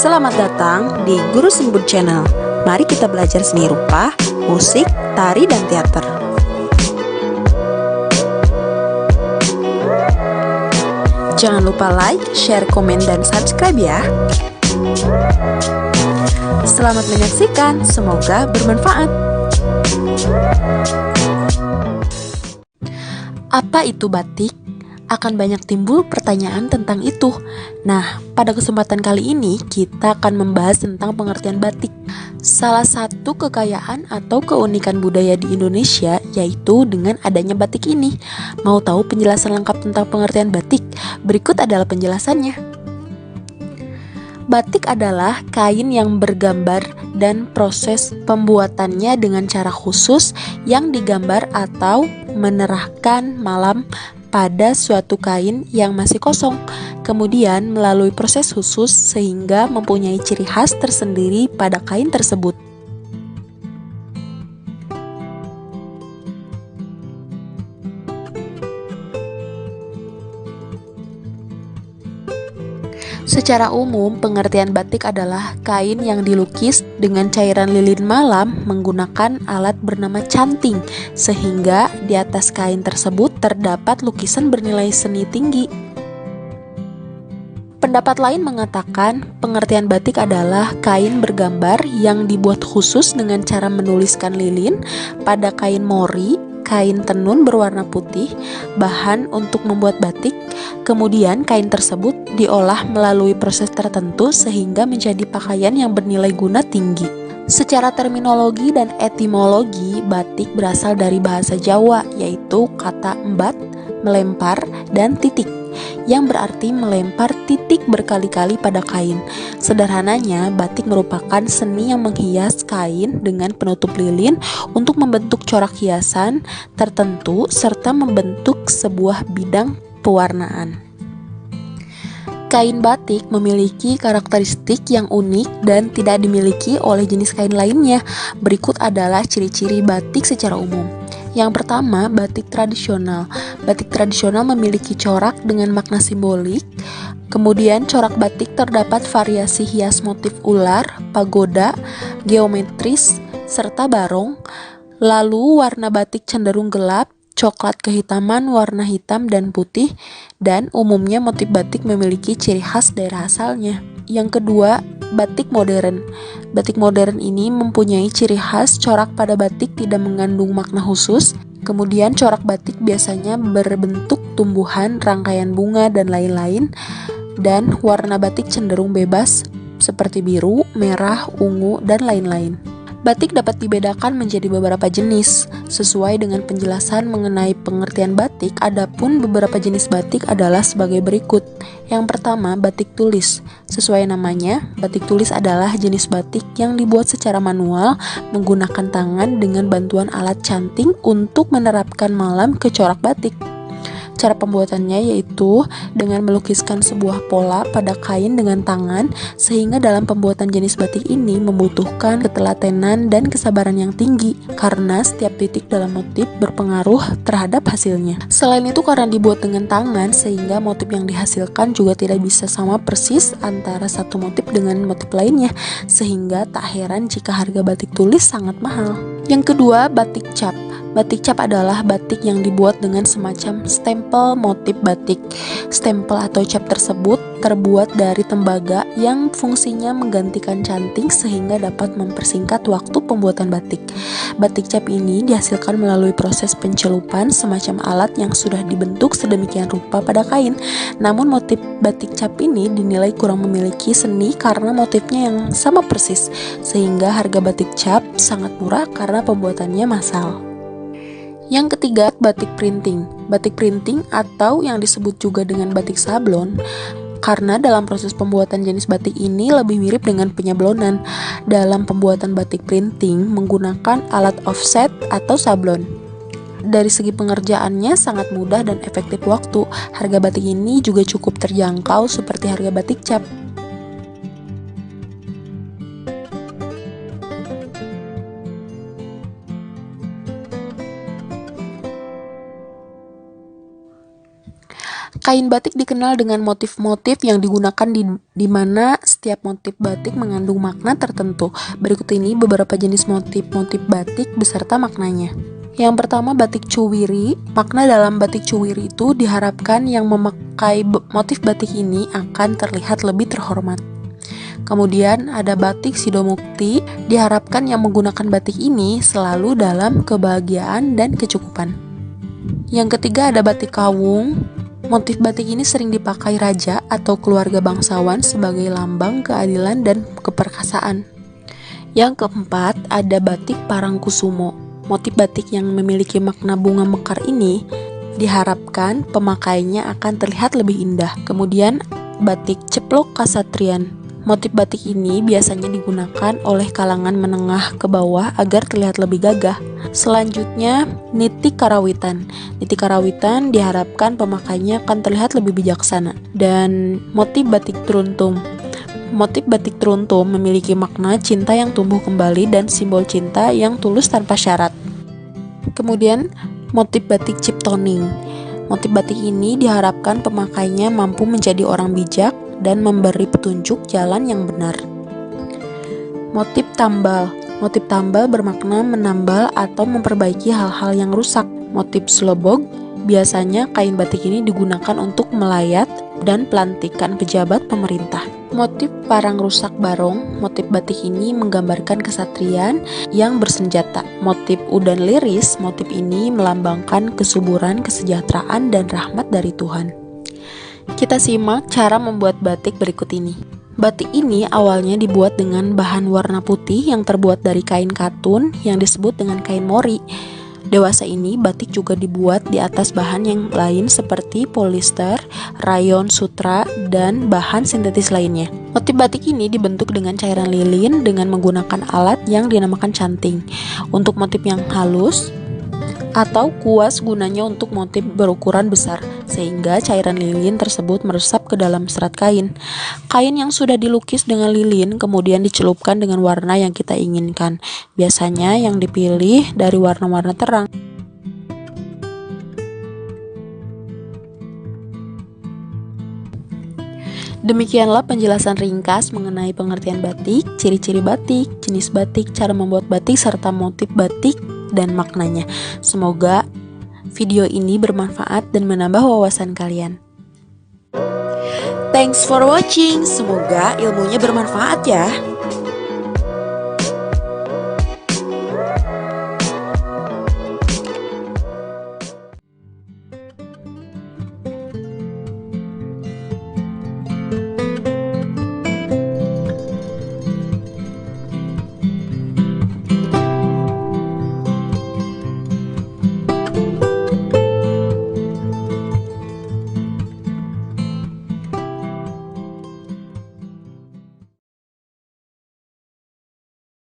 Selamat datang di Guru Simbun Channel. Mari kita belajar seni rupa, musik, tari, dan teater. Jangan lupa like, share, komen, dan subscribe ya. Selamat menyaksikan, semoga bermanfaat. Apa itu batik? Akan banyak timbul pertanyaan tentang itu. Nah, pada kesempatan kali ini kita akan membahas tentang pengertian batik. Salah satu kekayaan atau keunikan budaya di Indonesia yaitu dengan adanya batik ini. Mau tahu penjelasan lengkap tentang pengertian batik? Berikut adalah penjelasannya. Batik adalah kain yang bergambar dan proses pembuatannya dengan cara khusus yang digambar atau menerahkan malam pada suatu kain yang masih kosong, kemudian melalui proses khusus sehingga mempunyai ciri khas tersendiri pada kain tersebut. Secara umum, pengertian batik adalah kain yang dilukis dengan cairan lilin malam menggunakan alat bernama canting, sehingga di atas kain tersebut terdapat lukisan bernilai seni tinggi. Pendapat lain mengatakan pengertian batik adalah kain bergambar yang dibuat khusus dengan cara menuliskan lilin pada kain mori, kain tenun berwarna putih, bahan untuk membuat batik. Kemudian kain tersebut diolah melalui proses tertentu sehingga menjadi pakaian yang bernilai guna tinggi. Secara terminologi dan etimologi, batik berasal dari bahasa Jawa, yaitu kata embat, melempar, dan titik, yang berarti melempar titik berkali-kali pada kain. Sederhananya, batik merupakan seni yang menghias kain dengan penutup lilin untuk membentuk corak hiasan tertentu serta membentuk sebuah bidang pewarnaan. Kain batik memiliki karakteristik yang unik dan tidak dimiliki oleh jenis kain lainnya. Berikut adalah ciri-ciri batik secara umum. Yang pertama, batik tradisional. Batik tradisional memiliki corak dengan makna simbolik. Kemudian corak batik terdapat variasi hias motif ular, pagoda, geometris, serta barong. Lalu warna batik cenderung gelap, coklat kehitaman, warna hitam dan putih, dan umumnya motif batik memiliki ciri khas daerah asalnya. Yang kedua, batik modern. Batik modern ini mempunyai ciri khas corak pada batik tidak mengandung makna khusus. Kemudian corak batik biasanya berbentuk tumbuhan, rangkaian bunga, dan lain-lain. Dan warna batik cenderung bebas seperti biru, merah, ungu, dan lain-lain. Batik dapat dibedakan menjadi beberapa jenis sesuai dengan penjelasan mengenai pengertian batik. Adapun beberapa jenis batik adalah sebagai berikut. Yang pertama, batik tulis. Sesuai namanya, batik tulis adalah jenis batik yang dibuat secara manual menggunakan tangan dengan bantuan alat canting untuk menerapkan malam ke corak batik. Cara pembuatannya yaitu dengan melukiskan sebuah pola pada kain dengan tangan, sehingga dalam pembuatan jenis batik ini membutuhkan ketelatenan dan kesabaran yang tinggi karena setiap titik dalam motif berpengaruh terhadap hasilnya. Selain itu, karena dibuat dengan tangan sehingga motif yang dihasilkan juga tidak bisa sama persis antara satu motif dengan motif lainnya, sehingga tak heran jika harga batik tulis sangat mahal. Yang kedua, batik cap. Batik cap adalah batik yang dibuat dengan semacam stempel motif batik. Stempel atau cap tersebut terbuat dari tembaga yang fungsinya menggantikan canting sehingga dapat mempersingkat waktu pembuatan batik. Batik cap ini dihasilkan melalui proses pencelupan semacam alat yang sudah dibentuk sedemikian rupa pada kain. Namun motif batik cap ini dinilai kurang memiliki seni karena motifnya yang sama persis, sehingga harga batik cap sangat murah karena pembuatannya massal. Yang ketiga, batik printing. Batik printing atau yang disebut juga dengan batik sablon, karena dalam proses pembuatan jenis batik ini lebih mirip dengan penyablonan. Dalam pembuatan batik printing menggunakan alat offset atau sablon. Dari segi pengerjaannya sangat mudah dan efektif waktu. Harga batik ini juga cukup terjangkau seperti harga batik cap. Kain batik dikenal dengan motif-motif yang digunakan di mana setiap motif batik mengandung makna tertentu. Berikut ini beberapa jenis motif-motif batik beserta maknanya. Yang pertama, batik cuwiri. Makna dalam batik cuwiri itu diharapkan yang memakai motif batik ini akan terlihat lebih terhormat. Kemudian ada batik sidomukti. Diharapkan yang menggunakan batik ini selalu dalam kebahagiaan dan kecukupan. Yang ketiga ada batik kawung. Motif batik ini sering dipakai raja atau keluarga bangsawan sebagai lambang keadilan dan keperkasaan. Yang keempat ada batik parangkusumo. Motif batik yang memiliki makna bunga mekar ini diharapkan pemakainya akan terlihat lebih indah. Kemudian batik ceplok kasatrian. Motif batik ini biasanya digunakan oleh kalangan menengah ke bawah agar terlihat lebih gagah. Selanjutnya, nitik karawitan. Nitik karawitan diharapkan pemakainya akan terlihat lebih bijaksana. Dan motif batik teruntum. Motif batik teruntum memiliki makna cinta yang tumbuh kembali dan simbol cinta yang tulus tanpa syarat. Kemudian, motif batik ciptoning. Motif batik ini diharapkan pemakainya mampu menjadi orang bijak dan memberi petunjuk jalan yang benar. Motif tambal. Motif tambal bermakna menambal atau memperbaiki hal-hal yang rusak. Motif slobog. Biasanya kain batik ini digunakan untuk melayat dan pelantikan pejabat pemerintah. Motif parang rusak barong. Motif batik ini menggambarkan kesatrian yang bersenjata. Motif udan liris. Motif ini melambangkan kesuburan, kesejahteraan, dan rahmat dari Tuhan. Kita simak cara membuat batik berikut ini. Batik ini awalnya dibuat dengan bahan warna putih yang terbuat dari kain katun yang disebut dengan kain mori. Dewasa ini batik juga dibuat di atas bahan yang lain seperti polister, rayon, sutra, dan bahan sintetis lainnya. Motif batik ini dibentuk dengan cairan lilin dengan menggunakan alat yang dinamakan canting. Untuk motif yang halus atau kuas gunanya untuk motif berukuran besar, sehingga cairan lilin tersebut meresap ke dalam serat kain. Kain yang sudah dilukis dengan lilin kemudian dicelupkan dengan warna yang kita inginkan. Biasanya yang dipilih dari warna-warna terang. Demikianlah penjelasan ringkas mengenai pengertian batik, ciri-ciri batik, jenis batik, cara membuat batik, serta motif batik dan maknanya. Semoga video ini bermanfaat dan menambah wawasan kalian. Thanks for watching. Semoga ilmunya bermanfaat ya.